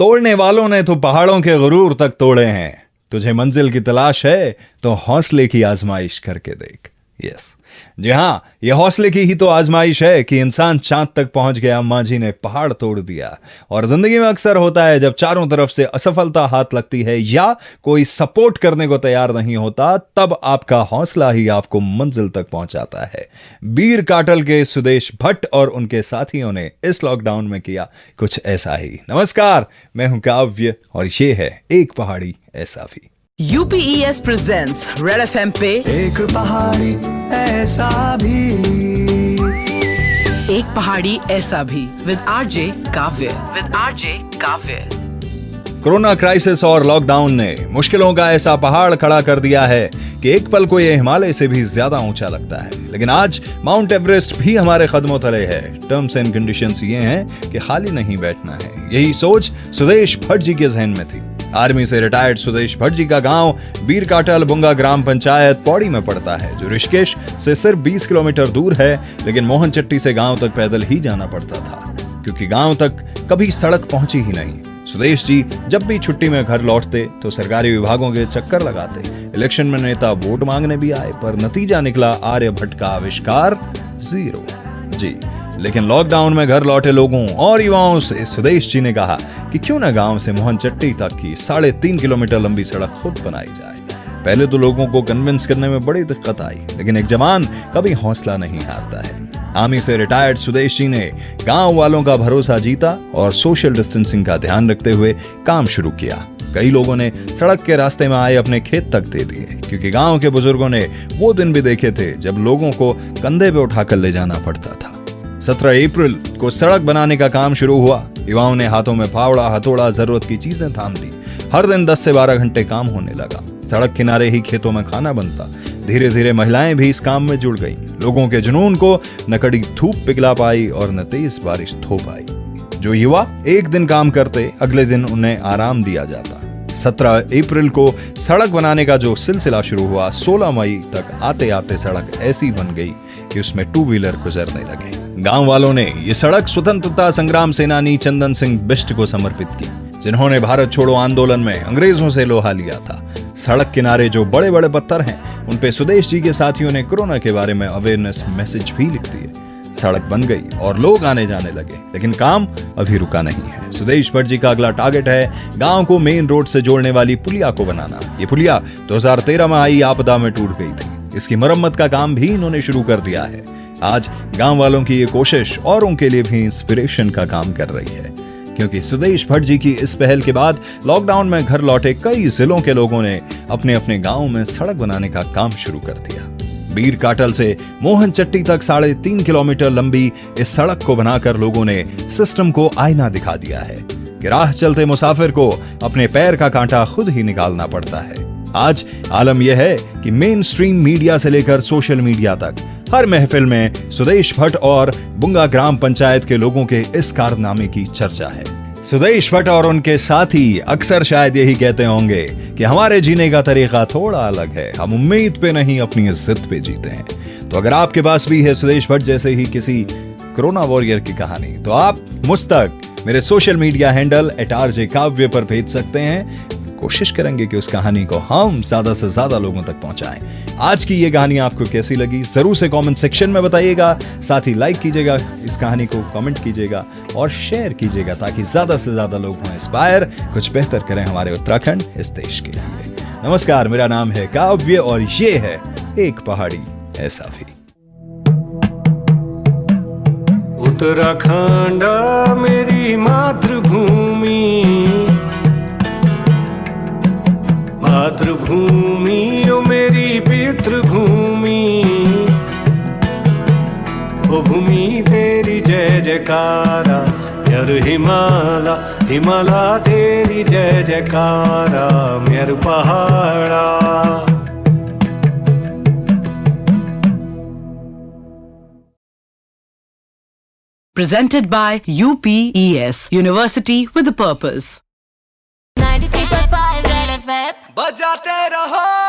तोड़ने वालों ने तो पहाड़ों के गुरूर तक तोड़े हैं। तुझे मंजिल की तलाश है तो हौसले की आजमाइश करके देख। यस, जी हां, यह हौसले की ही तो आजमाइश है कि इंसान चांद तक पहुंच गया। अम्मा जी ने पहाड़ तोड़ दिया। और जिंदगी में अक्सर होता है जब चारों तरफ से असफलता हाथ लगती है या कोई सपोर्ट करने को तैयार नहीं होता, तब आपका हौसला ही आपको मंजिल तक पहुंचाता है। बीर काटल के सुदेश भट्ट और उनके साथियों ने इस लॉकडाउन में किया कुछ ऐसा ही। नमस्कार, मैं हूं काव्य और ये है एक पहाड़ी ऐसा भी। UPES presents Red FM पे एक पहाड़ी ऐसा भी, एक पहाड़ी ऐसा भी विद RJ काव्य। कोरोना क्राइसिस और लॉकडाउन ने मुश्किलों का ऐसा पहाड़ खड़ा कर दिया है कि एक पल को ये हिमालय से भी ज्यादा ऊंचा लगता है। लेकिन आज माउंट एवरेस्ट भी हमारे कदमों तले है। टर्म्स एंड कंडीशंस ये हैं कि खाली नहीं बैठना है। यही सोच सुदेश भट्ट जी के जहन में थी। आर्मी से रिटायर्ड सुदेश भट्ट जी का गांव बीर काटल बुंगा ग्राम पंचायत पौड़ी में पड़ता है, जो ऋषिकेश से सिर्फ 20 किलोमीटर दूर है। लेकिन मोहन चट्टी से गांव तक पैदल ही जाना पड़ता था, क्योंकि गांव तक कभी सड़क पहुंची ही नहीं। सुदेश जी जब भी छुट्टी में घर लौटते तो सरकारी विभागों के चक्कर लगाते। इलेक्शन में नेता वोट मांगने भी आए, पर नतीजा निकला आर्यभट्ट का आविष्कार 0। जी, लेकिन लॉकडाउन में घर लौटे लोगों और युवाओं से सुदेश जी ने कहा कि क्यों ना गांव से मोहन चट्टी तक की 3.5 किलोमीटर लंबी सड़क खुद बनाई जाए। पहले तो लोगों को कन्विंस करने में बड़ी दिक्कत आई, लेकिन एक जवान कभी हौसला नहीं हारता है। आर्मी से रिटायर्ड सुदेश जी ने गांव वालों का भरोसा जीता और सोशल डिस्टेंसिंग का ध्यान रखते हुए काम शुरू किया। कई लोगों ने सड़क के रास्ते में आए अपने खेत तक दे दिए, क्योंकि गांव के बुजुर्गों ने वो दिन भी देखे थे जब लोगों को कंधे पे उठाकर ले जाना पड़ता था। 17 अप्रैल को सड़क बनाने का काम शुरू हुआ। युवाओं ने हाथों में फावड़ा, हथौड़ा, जरूरत की चीजें थाम ली। हर दिन 10 से 12 घंटे काम होने लगा। सड़क किनारे ही खेतों में खाना बनता। धीरे धीरे महिलाएं भी इस काम में जुड़ गईं। लोगों के जुनून को न कड़ी धूप पिघला पाई और न तेज बारिश थो पाई। जो युवा एक दिन काम करते, अगले दिन उन्हें आराम दिया जाता। 17 अप्रैल को सड़क बनाने का जो सिलसिला शुरू हुआ, 16 मई तक आते आते सड़क ऐसी बन गई कि उसमें 2 व्हीलर गुजरने लगे। गांव वालों ने ये सड़क स्वतंत्रता संग्राम सेनानी चंदन सिंह बिष्ट को समर्पित की, जिन्होंने भारत छोड़ो आंदोलन में अंग्रेजों से लोहा लिया था। सड़क किनारे जो बड़े बड़े पत्थर हैं, उन पे सुदेश जी के साथियों ने कोरोना के बारे में अवेयरनेस मैसेज भी लिख दिए। सड़क बन गई और लोग आने जाने लगे, लेकिन काम अभी रुका नहीं है। सुदेश भट्ट जी का अगला टारगेट है गांव को मेन रोड से जोड़ने वाली पुलिया को बनाना। ये पुलिया 2013 में आई आपदा में टूट गई थी। इसकी मरम्मत का काम भी इन्होंने शुरू कर दिया है। आज गांव वालों की ये कोशिश औरों के लिए भी इंस्पिरेशन का काम कर रही है, क्योंकि सुदेश भट्ट जी की इस पहल के बाद लॉकडाउन में घर लौटे कई जिलों के लोगों ने अपने अपने गांव में सड़क बनाने का काम शुरू कर दिया। बीर काटल से मोहन चट्टी तक 3.5 किलोमीटर लंबी इस सड़क को बनाकर लोगों ने सिस्टम को आईना दिखा दिया है कि राह चलते मुसाफिर को अपने पैर का कांटा खुद ही निकालना पड़ता है। आज आलम यह है कि मेन स्ट्रीम मीडिया से लेकर सोशल मीडिया तक हर महफिल में सुदेश भट्ट और बुंगा ग्राम पंचायत के लोगों के इस कारनामे की चर्चा है। सुदेश भट्ट और उनके साथी अक्सर शायद यही कहते होंगे कि हमारे जीने का तरीका थोड़ा अलग है, हम उम्मीद पे नहीं अपनी इज्जत पे जीते हैं। तो अगर आपके पास भी है सुदेश भट्ट जैसे ही किसी कोरोना वॉरियर की कहानी, तो आप मुझ तक मेरे सोशल मीडिया हैंडल @RJ काव्य पर भेज सकते हैं। कोशिश करेंगे कि उस कहानी को हम ज्यादा से ज्यादा लोगों तक पहुंचाएं। आज की ये कहानी आपको कैसी लगी जरूर से कमेंट सेक्शन में बताइएगा। साथ ही लाइक कीजिएगा, इस कहानी को कमेंट कीजिएगा और शेयर कीजिएगा, ताकि ज्यादा से ज्यादा लोग हों इंस्पायर, कुछ बेहतर करें हमारे उत्तराखंड इस देश के लिए। नमस्कार, मेरा नाम है काव्य और ये है एक पहाड़ी ऐसा भी। उत्तराखंड मेरी मातृभूमि, मातृभूमि ओ मेरी पितृभूमि, ओ भूमि तेरी जय जयकारा, मेर हिमाला हिमाला तेरी जय जयकारा, मेर पहाड़ा। Presented by UPES, University with a Purpose. 93.5 Red FM बजाते रहो।